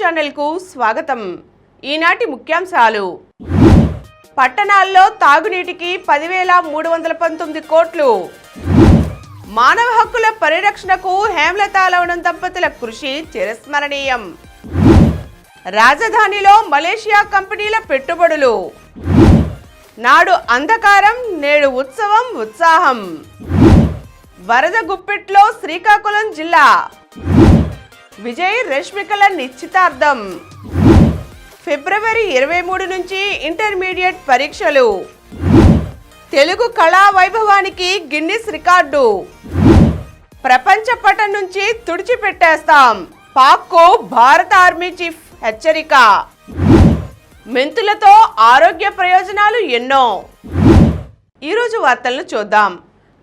ఛానల్కు స్వాగతం. ఈనాటి ముఖ్యాంశాలు. పట్టణాల్లో తాగునీటికి 10,319 కోట్లు. మానవ హక్కుల పరిరక్షణకు హేమలత లవణం దంపతుల కృషి చిరస్మరణీయం. రాజధానిలో మలేషియా కంపెనీల పెట్టుబడులు. నాడు అంధకారం, నేడు ఉత్సవం ఉత్సాహం. వరద గుప్పిట్లో శ్రీకాకుళం జిల్లా. విజయ్ రష్మికల నిశ్చితార్థం. ఫిబ్రవరి 23 నుంచి ఇంటర్మీడియట్ పరీక్షలు. తెలుగు కళా వైభవానికి గిన్నిస్ రికార్డు. ప్రపంచ పటం నుంచి తుడిచిపెట్టేస్తాం, పాక్కు భారత ఆర్మీ చీఫ్ హెచ్చరిక. మెంతులతో ఆరోగ్య ప్రయోజనాలు ఎన్నో. ఈరోజు వార్తలను చూద్దాం.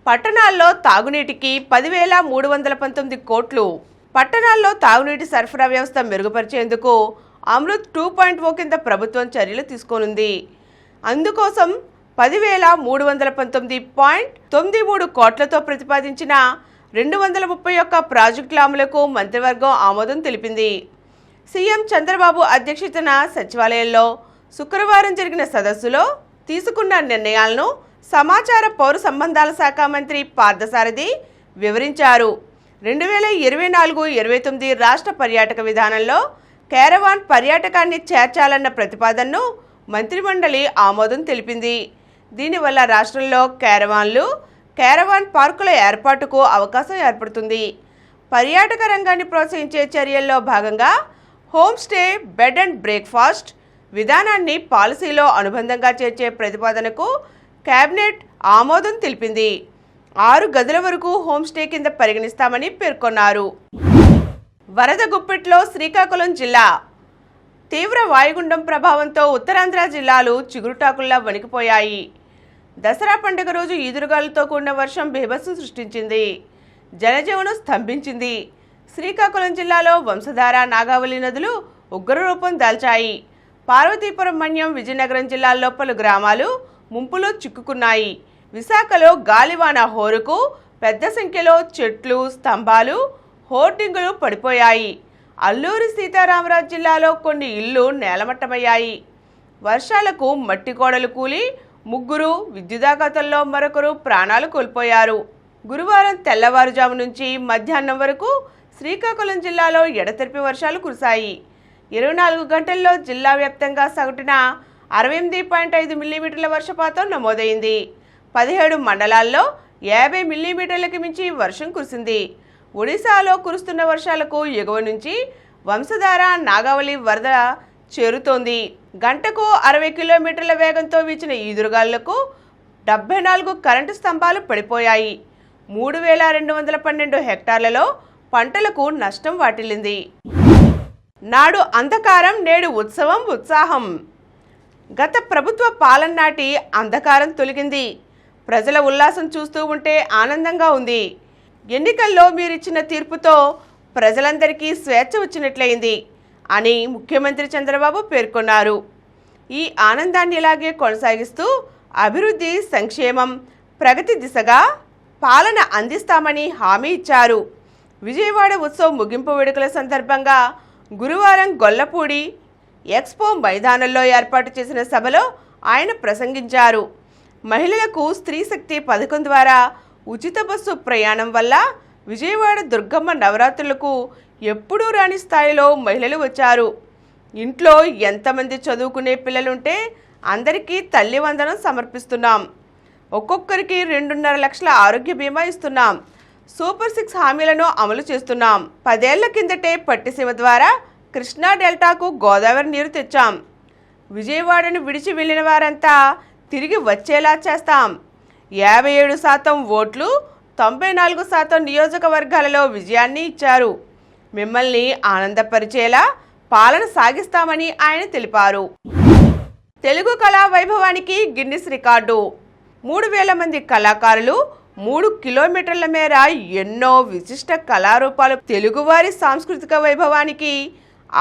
పట్టణాల్లో తాగునీటికి 10,319 కోట్లు. పట్టణాల్లో తాగునీటి సరఫరా వ్యవస్థ మెరుగుపరిచేందుకు అమృత్ 2.0 కింద ప్రభుత్వం చర్యలు తీసుకోనుంది. అందుకోసం 10,319.93 కోట్లతో ప్రతిపాదించిన 231 ప్రాజెక్టుల అమలుకు మంత్రివర్గం ఆమోదం తెలిపింది. సీఎం చంద్రబాబు అధ్యక్షతన సచివాలయంలో శుక్రవారం జరిగిన సదస్సులో తీసుకున్న నిర్ణయాలను సమాచార పౌర సంబంధాల శాఖ మంత్రి పార్థసారథి వివరించారు. 2024-29 రాష్ట్ర పర్యాటక విధానంలో కేరవాన్ పర్యాటకాన్ని చేర్చాలన్న ప్రతిపాదనను మంత్రిమండలి ఆమోదం తెలిపింది. దీనివల్ల రాష్ట్రంలో కేరవాన్ పార్కుల ఏర్పాటుకు అవకాశం ఏర్పడుతుంది. పర్యాటక రంగాన్ని ప్రోత్సహించే చర్యల్లో భాగంగా home stay, bed and breakfast విధానాన్ని పాలసీలో అనుబంధంగా చేర్చే ప్రతిపాదనకు కేబినెట్ ఆమోదం తెలిపింది. 6 గదుల వరకు హోమ్ స్టే కింద పరిగణిస్తామని పేర్కొన్నారు. వరద గుప్పిట్లో శ్రీకాకుళం జిల్లా. తీవ్ర వాయుగుండం ప్రభావంతో ఉత్తరాంధ్ర జిల్లాలు చిగురుటాకుల్లా వణికిపోయాయి. దసరా పండుగ రోజు ఈదురుగాలులతో కూడిన వర్షం బీభత్సం సృష్టించింది. జనజీవనం స్తంభించింది. శ్రీకాకుళం జిల్లాలో వంశధార, నాగావళి నదులు ఉగ్రరూపం దాల్చాయి. పార్వతీపురం, మన్యం, విజయనగరం జిల్లాల్లో పలు గ్రామాలు ముంపులో చిక్కుకున్నాయి. విశాఖలో గాలివాన హోరుకు పెద్ద సంఖ్యలో చెట్లు, స్తంభాలు, హోర్డింగులు పడిపోయాయి. అల్లూరి సీతారామరాజు జిల్లాలో కొన్ని ఇళ్లు నేలమట్టమయ్యాయి. వర్షాలకు మట్టి గోడలు కూలి 3, విద్యుదాఘాతంలో మరొకరు ప్రాణాలు కోల్పోయారు. గురువారం తెల్లవారుజాము నుంచి మధ్యాహ్నం వరకు శ్రీకాకుళం జిల్లాలో ఎడతెరిపి వర్షాలు కురిశాయి. 24 గంటల్లో జిల్లా వ్యాప్తంగా సగటున 68.5 మిల్లీమీటర్ల వర్షపాతం నమోదైంది. 17 మండలాల్లో 50 మిల్లీమీటర్లకి మించి వర్షం కురిసింది. ఒడిశాలో కురుస్తున్న వర్షాలకు ఎగువ నుంచి వంశధార, నాగావళి వరద చేరుతోంది. గంటకు 60 కిలోమీటర్ల వేగంతో వీచిన ఈదురుగాలులకు 74 కరెంటు స్తంభాలు పడిపోయాయి. 3,212 హెక్టార్లలో పంటలకు నష్టం వాటిల్లింది. నాడు అంధకారం, నేడు ఉత్సవం ఉత్సాహం. గత ప్రభుత్వ పాలన నాటి అంధకారం తొలగింది. ప్రజల ఉల్లాసం చూస్తూ ఉంటే ఆనందంగా ఉంది. ఎన్నికల్లో మీరిచ్చిన తీర్పుతో ప్రజలందరికీ స్వేచ్ఛ వచ్చినట్లయింది అని ముఖ్యమంత్రి చంద్రబాబు పేర్కొన్నారు. ఈ ఆనందాన్ని ఇలాగే కొనసాగిస్తూ అభివృద్ధి, సంక్షేమం, ప్రగతి దిశగా పాలన అందిస్తామని హామీ ఇచ్చారు. విజయవాడ ఉత్సవం ముగింపు వేడుకల సందర్భంగా గురువారం గొల్లపూడి ఎక్స్పో మైదానంలో ఏర్పాటు చేసిన సభలో ఆయన ప్రసంగించారు. మహిళలకు స్త్రీ శక్తి పథకం ద్వారా ఉచిత బస్సు ప్రయాణం వల్ల విజయవాడ దుర్గమ్మ నవరాత్రులకు ఎప్పుడూ రాని స్థాయిలో మహిళలు వచ్చారు. ఇంట్లో ఎంతమంది చదువుకునే పిల్లలుంటే అందరికీ తల్లి వందనం సమర్పిస్తున్నాం. ఒక్కొక్కరికి 2.5 లక్షల ఆరోగ్య బీమా ఇస్తున్నాం. సూపర్ 6 హామీలను అమలు చేస్తున్నాం. 10 ఏళ్ల కిందటే పట్టిసీమ ద్వారా కృష్ణా డెల్టాకు గోదావరి నీరు తెచ్చాం. విజయవాడను విడిచి వెళ్ళిన వారంతా తిరిగి వచ్చేలా చేస్తాం. 57% ఓట్లు, 94% నియోజకవర్గాలలో విజయాన్ని ఇచ్చారు. మిమ్మల్ని ఆనందపరిచేలా పాలన సాగిస్తామని ఆయన తెలిపారు. తెలుగు కళా వైభవానికి గిన్నిస్ రికార్డు. 3,000 మంది కళాకారులు, 3 కిలోమీటర్ల మేర ఎన్నో విశిష్ట కళారూపాలు తెలుగువారి సాంస్కృతిక వైభవానికి,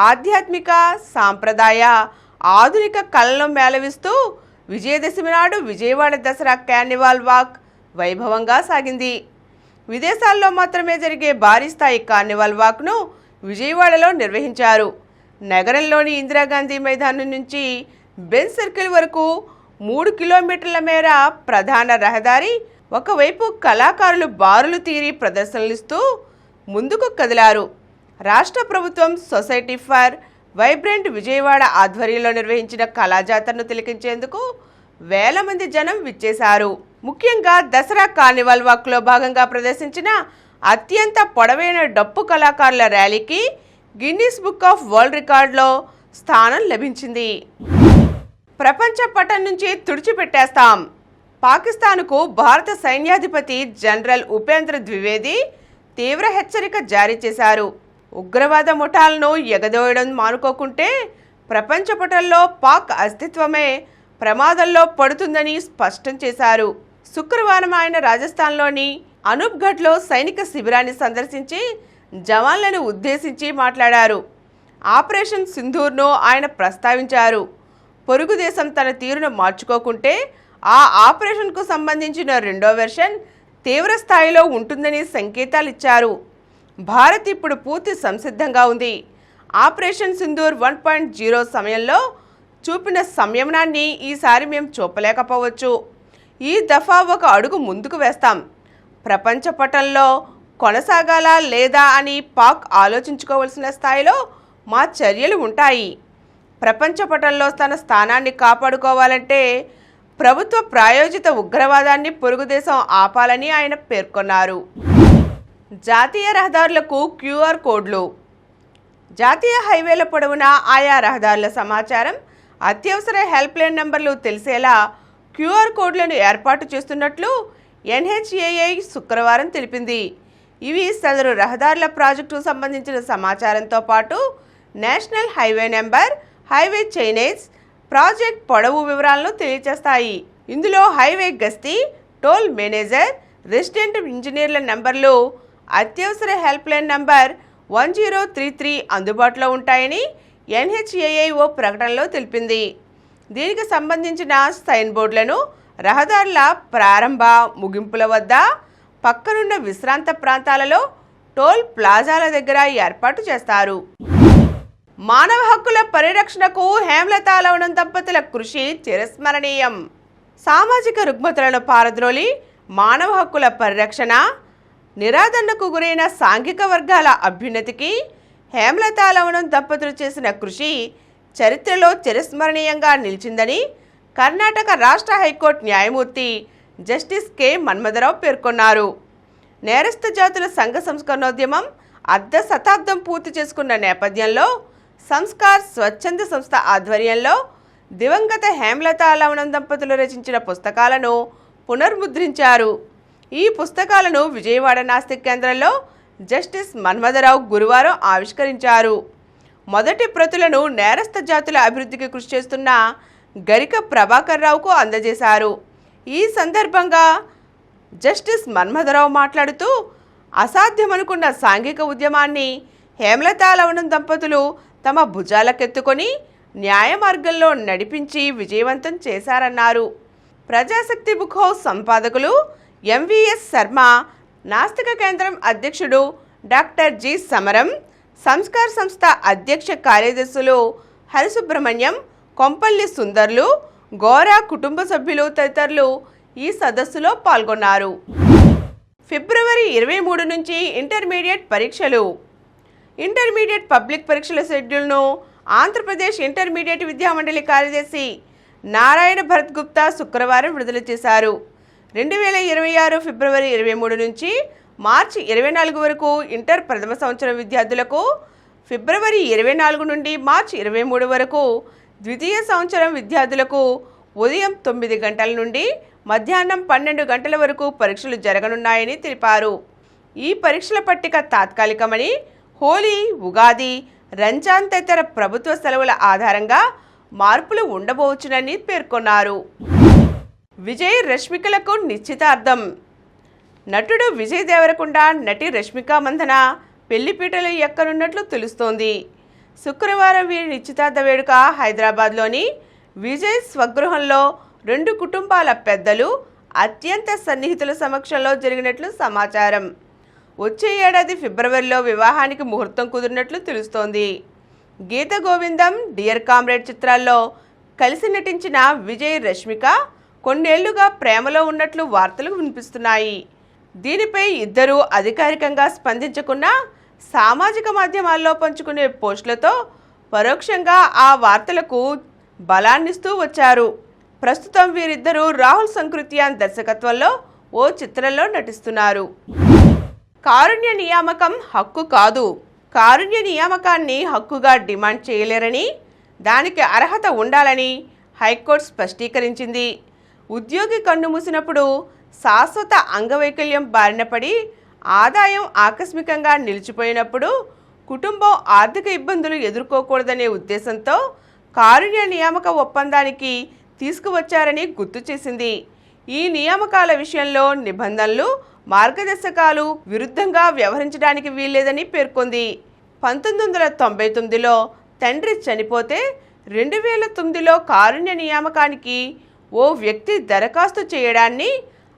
ఆధ్యాత్మిక, సాంప్రదాయ, ఆధునిక కళలను మేళవిస్తూ విజయదశమి నాడు విజయవాడ దసరా కార్నివాల్ వాక్ వైభవంగా సాగింది. విదేశాల్లో మాత్రమే జరిగే భారీ స్థాయి కార్నివాల్ వాక్ను విజయవాడలో నిర్వహించారు. నగరంలోని ఇందిరాగాంధీ మైదానం నుంచి బెంజ్ సర్కిల్ వరకు 3 కిలోమీటర్ల మేర ప్రధాన రహదారి ఒకవైపు కళాకారులు బారులు తీరి ప్రదర్శనలిస్తూ ముందుకు కదిలారు. రాష్ట్ర ప్రభుత్వం సొసైటీ ఫర్ వైబ్రెంట్ విజయవాడ ఆధ్వర్యంలో నిర్వహించిన కళాజాతరను తిలకించేందుకు వేల మంది జనం విచ్చేశారు. ముఖ్యంగా దసరా కార్నివాల్ వాక్లో భాగంగా ప్రదర్శించిన అత్యంత పొడవైన డప్పు కళాకారుల ర్యాలీకి గిన్నీస్ బుక్ ఆఫ్ వరల్డ్ రికార్డులో స్థానం లభించింది. ప్రపంచ పటం నుంచి తుడిచిపెట్టేస్తాం. పాకిస్తాన్కు భారత సైన్యాధిపతి జనరల్ ఉపేంద్ర ద్వివేది తీవ్ర హెచ్చరిక జారీ చేశారు. ఉగ్రవాద ముఠాలను ఎగదోయడం మానుకోకుంటే ప్రపంచ పటంలో పాక్ అస్తిత్వమే ప్రమాదంలో పడుతుందని స్పష్టం చేశారు. శుక్రవారం ఆయన రాజస్థాన్లోని అనూప్గఢ్లో సైనిక శిబిరాన్ని సందర్శించి జవాన్లను ఉద్దేశించి మాట్లాడారు. ఆపరేషన్ సింధూర్ను ఆయన ప్రస్తావించారు. పొరుగు దేశం తన తీరును మార్చుకోకుంటే ఆ ఆపరేషన్కు సంబంధించిన రెండో వెర్షన్ తీవ్ర స్థాయిలో ఉంటుందని సంకేతాలు ఇచ్చారు. భారత్ ఇప్పుడు పూర్తి సంసిద్ధంగా ఉంది. ఆపరేషన్ సింధూర్ 1.0 సమయంలో చూపిన సంయమనాన్ని ఈసారి మేము చూపలేకపోవచ్చు. ఈ దఫా ఒక అడుగు ముందుకు వేస్తాం. ప్రపంచ పటంలో కొనసాగాలా లేదా అని పాక్ ఆలోచించుకోవాల్సిన స్థాయిలో మా చర్యలు ఉంటాయి. ప్రపంచ పటంలో తన స్థానాన్ని కాపాడుకోవాలంటే ప్రభుత్వ ప్రాయోజిత ఉగ్రవాదాన్ని పొరుగుదేశం ఆపాలని ఆయన పేర్కొన్నారు. జాతీయ రహదారులకు క్యూఆర్ కోడ్లు. జాతీయ హైవేల పొడవునా ఆయా రహదారుల సమాచారం, అత్యవసర హెల్ప్లైన్ నంబర్లు తెలిసేలా క్యూఆర్ కోడ్లను ఏర్పాటు చేస్తున్నట్లు ఎన్హెచ్ఏఐ శుక్రవారం తెలిపింది. ఇవి సదరు రహదారుల ప్రాజెక్టుకు సంబంధించిన సమాచారంతో పాటు national highway number, highway chainage, project పొడవు వివరాలను తెలియజేస్తాయి. ఇందులో హైవే గస్తీ, టోల్ మేనేజర్, రెసిడెంట్ ఇంజనీర్ల నంబర్లు, అత్యవసర హెల్ప్లైన్ నంబర్ 1033 అందుబాటులో ఉంటాయని ఎన్హెచ్ఏఐ ఓ ప్రకటనలో తెలిపింది. దీనికి సంబంధించిన సైన్ బోర్డులను రహదారుల ప్రారంభ, ముగింపుల వద్ద, పక్కనున్న విశ్రాంత ప్రాంతాలలో, టోల్ ప్లాజాల దగ్గర ఏర్పాటు చేస్తారు. మానవ హక్కుల పరిరక్షణకు హేమలత లవణం దంపతుల కృషి చిరస్మరణీయం. సామాజిక రుగ్మతలను పారద్రోలి మానవ హక్కుల పరిరక్షణ, నిరాదరణకు గురైన సాంఘిక వర్గాల అభ్యున్నతికి హేమలత లవణం దంపతులు చేసిన కృషి చరిత్రలో చిరస్మరణీయంగా నిలిచిందని కర్ణాటక రాష్ట్ర హైకోర్టు న్యాయమూర్తి జస్టిస్ కె మన్మథరావు పేర్కొన్నారు. నేరస్థ జాతుల సంఘ సంస్కరణోద్యమం అర్ధ శతాబ్దం పూర్తి చేసుకున్న నేపథ్యంలో సంస్కార్ స్వచ్ఛంద సంస్థ ఆధ్వర్యంలో దివంగత హేమలత లవణం దంపతులు రచించిన పుస్తకాలను పునర్ముద్రించారు. ఈ పుస్తకాలను విజయవాడ నాస్తిక్ కేంద్రంలో జస్టిస్ మన్మథరావు గురువారం ఆవిష్కరించారు. మొదటి ప్రతులను నేరస్థ జాతుల అభివృద్ధికి కృషి చేస్తున్న గరిక ప్రభాకర్ రావుకు అందజేశారు. ఈ సందర్భంగా జస్టిస్ మన్మథరావు మాట్లాడుతూ అసాధ్యమనుకున్న సాంఘిక ఉద్యమాన్ని హేమలత లవణం దంపతులు తమ భుజాలకెత్తుకొని న్యాయ మార్గంలో నడిపించి విజయవంతం చేశారన్నారు. Prajasakti book house సంపాదకులు MVS Sharma, నాస్తిక కేంద్రం అధ్యక్షుడు డాక్టర్ జి సమరం, సంస్కార్ సంస్థ అధ్యక్ష కార్యదర్శులు హరిసుబ్రహ్మణ్యం, కొంపల్లి సుందర్లు, గోరా కుటుంబ సభ్యులు తదితరులు ఈ సదస్సులో పాల్గొన్నారు. ఫిబ్రవరి 23 నుంచి ఇంటర్మీడియట్ పరీక్షలు. ఇంటర్మీడియట్ పబ్లిక్ పరీక్షల షెడ్యూల్ను ఆంధ్రప్రదేశ్ ఇంటర్మీడియట్ విద్యామండలి కార్యదర్శి నారాయణ భరత్ గుప్తా శుక్రవారం విడుదల చేశారు. 2026 ఫిబ్రవరి 23 నుంచి మార్చి 24 వరకు ఇంటర్ ప్రథమ సంవత్సరం విద్యార్థులకు, ఫిబ్రవరి 24 నుండి మార్చి 23 వరకు ద్వితీయ సంవత్సరం విద్యార్థులకు ఉదయం 9 గంటల నుండి మధ్యాహ్నం 12 గంటల వరకు పరీక్షలు జరగనున్నాయని తెలిపారు. ఈ పరీక్షల పట్టిక తాత్కాలికమని, హోలీ, ఉగాది, రంజాన్ తదితర ప్రభుత్వ సెలవుల ఆధారంగా మార్పులు ఉండబోవచ్చునని పేర్కొన్నారు. విజయ్ రష్మికలకు నిశ్చితార్థం. నటుడు విజయ్ దేవరకొండ, నటి రష్మిక మందన పెళ్లిపీటలు ఎక్కనున్నట్లు తెలుస్తోంది. శుక్రవారం వీరి నిశ్చితార్థ వేడుక హైదరాబాద్లోని విజయ్ స్వగృహంలో 2 కుటుంబాల పెద్దలు, అత్యంత సన్నిహితుల సమక్షంలో జరిగినట్లు సమాచారం. వచ్చే ఏడాది ఫిబ్రవరిలో వివాహానికి ముహూర్తం కుదిరినట్లు తెలుస్తోంది. గీత గోవిందం, డియర్ కామ్రేడ్ చిత్రాల్లో కలిసి నటించిన విజయ్, రష్మిక కొన్నేళ్లుగా ప్రేమలో ఉన్నట్లు వార్తలు వినిపిస్తున్నాయి. దీనిపై ఇద్దరూ అధికారికంగా స్పందించకున్నా సామాజిక మాధ్యమాల్లో పంచుకునే పోస్టులతో పరోక్షంగా ఆ వార్తలకు బలాన్నిస్తూ వచ్చారు. ప్రస్తుతం వీరిద్దరూ రాహుల్ సంకృత్యాన్ దర్శకత్వంలో ఓ చిత్రంలో నటిస్తున్నారు. కారుణ్య నియామకం హక్కు కాదు. కారుణ్య నియామకాన్ని హక్కుగా డిమాండ్ చేయలేరని, దానికి అర్హత ఉండాలని హైకోర్టు స్పష్టీకరించింది. ఉద్యోగి కన్ను మూసినప్పుడు శాశ్వత అంగవైకల్యం బారిన పడి ఆదాయం ఆకస్మికంగా నిలిచిపోయినప్పుడు కుటుంబం ఆర్థిక ఇబ్బందులు ఎదుర్కోకూడదనే ఉద్దేశంతో కారుణ్య నియామక ఒప్పందానికి తీసుకువచ్చారని గుర్తు చేసింది. ఈ నియామకాల విషయంలో నిబంధనలు, మార్గదర్శకాలు విరుద్ధంగా వ్యవహరించడానికి వీల్లేదని పేర్కొంది. 1999లో తండ్రి చనిపోతే 2009లో కారుణ్య నియామకానికి ఓ వ్యక్తి దరఖాస్తు చేయడాన్ని,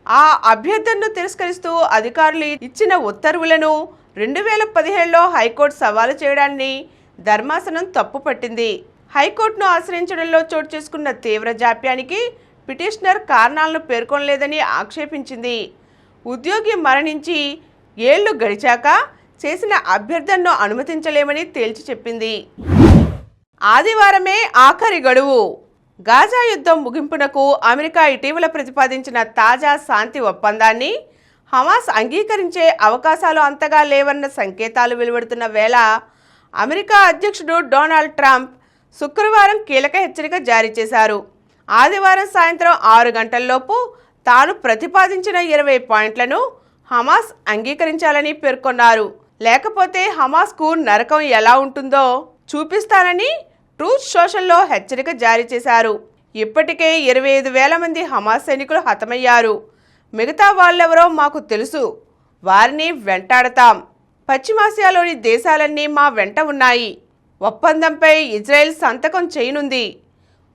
ఆ అభ్యర్థనను తిరస్కరిస్తూ అధికారులు ఇచ్చిన ఉత్తర్వులను 2017లో హైకోర్టు సవాలు చేయడాన్ని ధర్మాసనం తప్పుపట్టింది. హైకోర్టును ఆశ్రయించడంలో చోటు చేసుకున్న తీవ్ర జాప్యానికి పిటిషనర్ కారణాలను పేర్కొనలేదని ఆక్షేపించింది. ఉద్యోగి మరణించి ఏళ్లు గడిచాక చేసిన అభ్యర్థనను అనుమతించలేమని తేల్చి చెప్పింది. ఆదివారమే ఆఖరి గడువు. గాజా యుద్ధం ముగింపునకు అమెరికా ఇటీవల ప్రతిపాదించిన తాజా శాంతి ఒప్పందాన్ని హమాస్ అంగీకరించే అవకాశాలు అంతగా లేవన్న సంకేతాలు వెలువడుతున్న వేళ అమెరికా అధ్యక్షుడు డొనాల్డ్ ట్రంప్ శుక్రవారం కీలక హెచ్చరిక జారీ చేశారు. ఆదివారం సాయంత్రం 6 గంటల్లోపు తాను ప్రతిపాదించిన 20 పాయింట్లను హమాస్ అంగీకరించాలని పేర్కొన్నారు. లేకపోతే హమాస్కు నరకం ఎలా ఉంటుందో చూపిస్తానని ట్రూత్ సోషల్లో హెచ్చరిక జారీ చేశారు. ఇప్పటికే 25,000 మంది హమాస్ సైనికులు హతమయ్యారు. మిగతా వాళ్ళెవరో మాకు తెలుసు, వారిని వెంటాడతాం. పశ్చిమాసియాలోని దేశాలన్నీ మా వెంట ఉన్నాయి. ఒప్పందంపై ఇజ్రాయెల్ సంతకం చేయనుంది.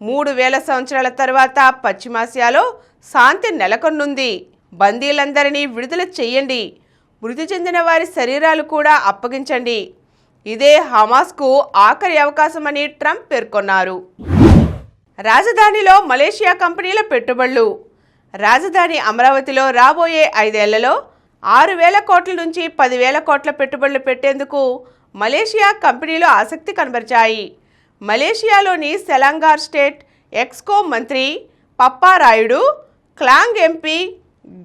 3000 సంవత్సరాల తర్వాత పశ్చిమాసియాలో శాంతి నెలకొన్నుంది. బందీలందరినీ విడుదల చెయ్యండి. మృతి చెందిన వారి శరీరాలు కూడా అప్పగించండి. ఇదే హమాస్కు ఆఖరి అవకాశమని ట్రంప్ పేర్కొన్నారు. రాజధానిలో మలేషియా కంపెనీల పెట్టుబడులు. రాజధాని అమరావతిలో రాబోయే 5 ఏళ్లలో 6,000 కోట్ల నుంచి 10,000 కోట్ల పెట్టుబడులు పెట్టేందుకు మలేషియా కంపెనీలు ఆసక్తి కనబరిచాయి. మలేషియాలోని సెలాంగార్ స్టేట్ ఎక్స్కో మంత్రి పప్పారాయుడు, క్లాంగ్ ఎంపీ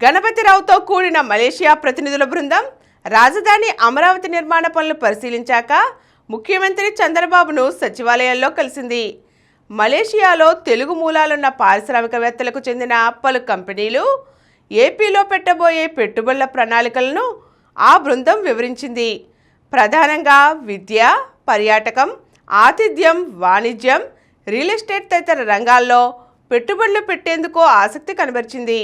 గణపతిరావుతో కూడిన మలేషియా ప్రతినిధుల బృందం రాజధాని అమరావతి నిర్మాణ పనులు పరిశీలించాక ముఖ్యమంత్రి చంద్రబాబును సచివాలయంలో కలిసింది. మలేషియాలో తెలుగు మూలాలున్న పారిశ్రామికవేత్తలకు చెందిన పలు కంపెనీలు ఏపీలో పెట్టబోయే పెట్టుబడుల ప్రణాళికలను ఆ బృందం వివరించింది. ప్రధానంగా విద్య, పర్యాటకం, ఆతిథ్యం, వాణిజ్యం, రియల్ ఎస్టేట్ తదితర రంగాల్లో పెట్టుబడులు పెట్టేందుకు ఆసక్తి కనబరిచింది.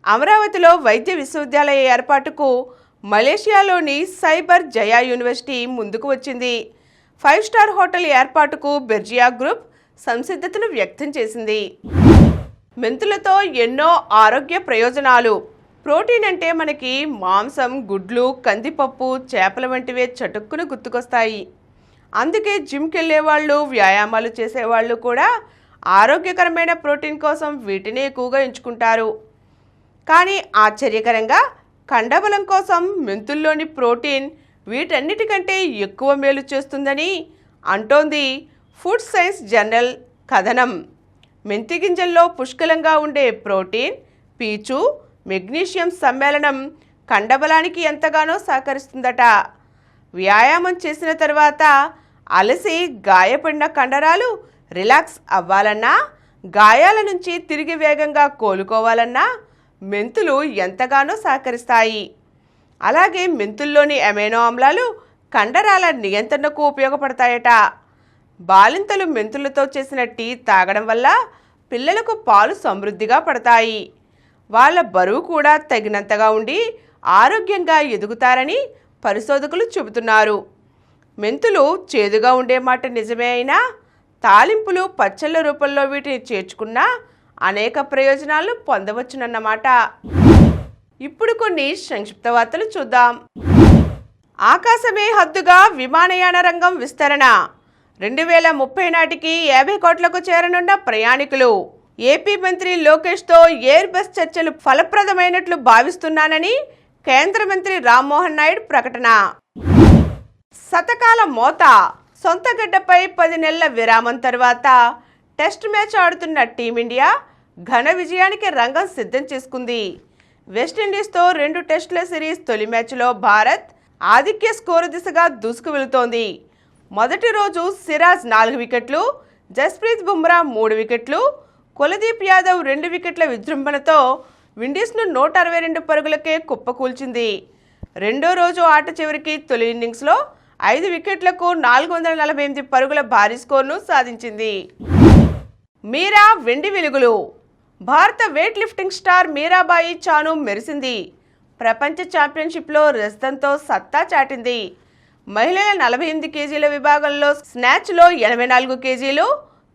అమరావతిలో వైద్య విశ్వవిద్యాలయ ఏర్పాటుకు మలేషియాలోని సైబర్ జయా యూనివర్సిటీ ముందుకు వచ్చింది. 5 స్టార్ హోటల్ ఏర్పాటుకు బెర్జియా గ్రూప్ సంసిద్ధతను వ్యక్తం చేసింది. మెంతులతో ఎన్నో ఆరోగ్య ప్రయోజనాలు. ప్రోటీన్ అంటే మనకి మాంసం, గుడ్లు, కందిపప్పు, చేపల వంటివే చటుక్కున గుర్తుకొస్తాయి. అందుకే జిమ్కి వెళ్ళేవాళ్ళు, వ్యాయామాలు చేసేవాళ్ళు కూడా ఆరోగ్యకరమైన ప్రోటీన్ కోసం వీటిని ఎక్కువగా ఎంచుకుంటారు. కానీ ఆశ్చర్యకరంగా కండబలం కోసం మెంతుల్లోని ప్రోటీన్ వీటన్నిటికంటే ఎక్కువ మేలు చేస్తుందని అంటోంది ఫుడ్ సైన్స్ జర్నల్ కథనం. మెంతి గింజల్లో పుష్కలంగా ఉండే ప్రోటీన్, పీచు, మెగ్నీషియం సమ్మేళనం కండబలానికి ఎంతగానో సహకరిస్తుందట. వ్యాయామం చేసిన తర్వాత అలసి గాయపడిన కండరాలు రిలాక్స్ అవ్వాలన్నా, గాయాల నుంచి తిరిగి వేగంగా కోలుకోవాలన్నా మెంతులు ఎంతగానో సహకరిస్తాయి. అలాగే మెంతుల్లోని అమైనో ఆమ్లాలు కండరాల నియంత్రణకు ఉపయోగపడతాయట. బాలింతలు మెంతులతో చేసిన టీ తాగడం వల్ల పిల్లలకు పాలు సమృద్ధిగా పడతాయి. వాళ్ళ బరువు కూడా తగినంతగా ఉండి ఆరోగ్యంగా ఎదుగుతారని పరిశోధకులు చెబుతున్నారు. మెంతులు చేదుగా ఉండే మాట నిజమే అయినా తాలింపులు, పచ్చళ్ళ రూపంలో వీటిని చేర్చుకున్నా అనేక ప్రయోజనాలు పొందవచ్చునన్నమాట. ఇప్పుడు కొన్ని సంక్షిప్త వార్తలు చూద్దాం. ఆకాశమే హద్దుగా విమానయాన రంగం విస్తరణ. 2030 నాటికి 50 కోట్లకు చేరనున్న ప్రయాణికులు. ఏపీ మంత్రి లోకేష్తో ఎయిర్ బస్ చర్చలు ఫలప్రదమైనట్లు భావిస్తున్నానని కేంద్ర మంత్రి రామ్మోహన్ నాయుడు ప్రకటన. శతకాల మోత. సొంత గడ్డపై 10 నెలల విరామం తర్వాత టెస్ట్ మ్యాచ్ ఆడుతున్న టీమిండియా ఘన విజయానికి రంగం సిద్ధం చేసుకుంది. వెస్టిండీస్తో 2 టెస్టుల సిరీస్ తొలి మ్యాచ్లో భారత్ ఆధిక్య స్కోరు దిశగా దూసుకు వెళుతోంది. మొదటి రోజు సిరాజ్ 4 వికెట్లు, జస్ప్రీత్ బుమ్రా 3 వికెట్లు, కులదీప్ యాదవ్ 2 వికెట్ల విజృంభణతో విండీస్ను 162 పరుగులకే కుప్పకూల్చింది. రెండో రోజు ఆట చివరికి తొలి ఇన్నింగ్స్లో 5 వికెట్లకు 448 పరుగుల భారీ స్కోర్ను సాధించింది. మీరా వెండి వెలుగులు. భారత weight lifting star Mirabai Chanu మెరిసింది. ప్రపంచ ఛాంపియన్షిప్లో రజతంతో సత్తా చాటింది. మహిళల 48 కేజీల విభాగంలో స్నాచ్లో 84 కేజీలు,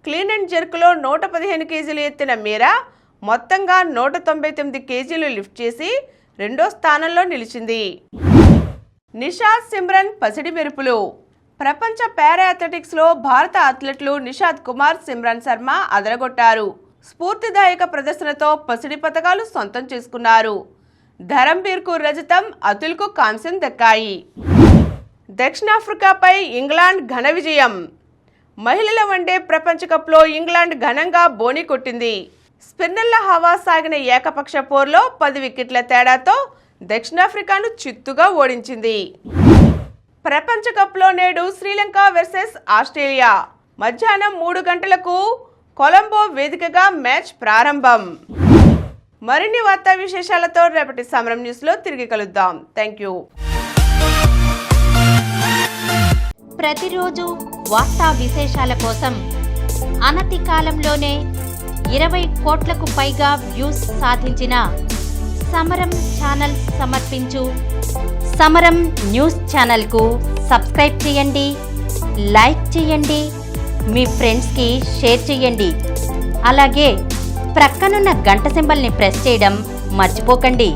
క్లీన్ అండ్ జర్క్లో 115 కేజీలు ఎత్తిన మీరా మొత్తంగా 199 కేజీలు లిఫ్ట్ చేసి రెండో స్థానంలో నిలిచింది. నిషాద్ సిమ్రన్ పసిడి మెరుపులు. ప్రపంచ పారా అథ్లెటిక్స్లో భారత అథ్లెట్లు నిషాద్ కుమార్, సిమ్రన్ శర్మ అదరగొట్టారు. స్ఫూర్తిదాయక ప్రదర్శనతో పసిడి పతకాలు సొంతం చేసుకున్నారు. ధరంబీర్కు రజతం, అతుల్కు కాంస్యం దక్కాయి. దక్షిణాఫ్రికాపై ఇంగ్లాండ్ ఘన విజయం. మహిళల వన్డే ప్రపంచ కప్లో ఇంగ్లాండ్ ఘనంగా బోని కొట్టింది. స్పిన్నర్ల హవా సాగిన ఏకపక్ష పోర్లో 10 వికెట్ల తేడాతో దక్షిణాఫ్రికాను చిత్తుగా ఓడించింది. ప్రపంచ కప్లో నేడు శ్రీలంక వర్సెస్ ఆస్ట్రేలియా. మధ్యాహ్నం 3 గంటలకు కొలంబో వేదికగా మ్యాచ్ ప్రారంభం. మరిన్ని వార్తా విశేషాలతో రేపటి సమరం న్యూస్లో తిరిగి కలుద్దాం. Thank you. ప్రతిరోజు వార్తా విశేషాల కోసం అనతి కాలంలోనే 20 కోట్లకు పైగా వ్యూస్ సాధించిన సమరం ఛానల్ సమర్పించు సమరం న్యూస్ ఛానల్కు సబ్స్క్రైబ్ చేయండి, లైక్ చేయండి, మీ ఫ్రెండ్స్కి షేర్ చేయండి. అలాగే ప్రక్కనున్న గంట సింబల్ని ప్రెస్ చేయడం మర్చిపోకండి.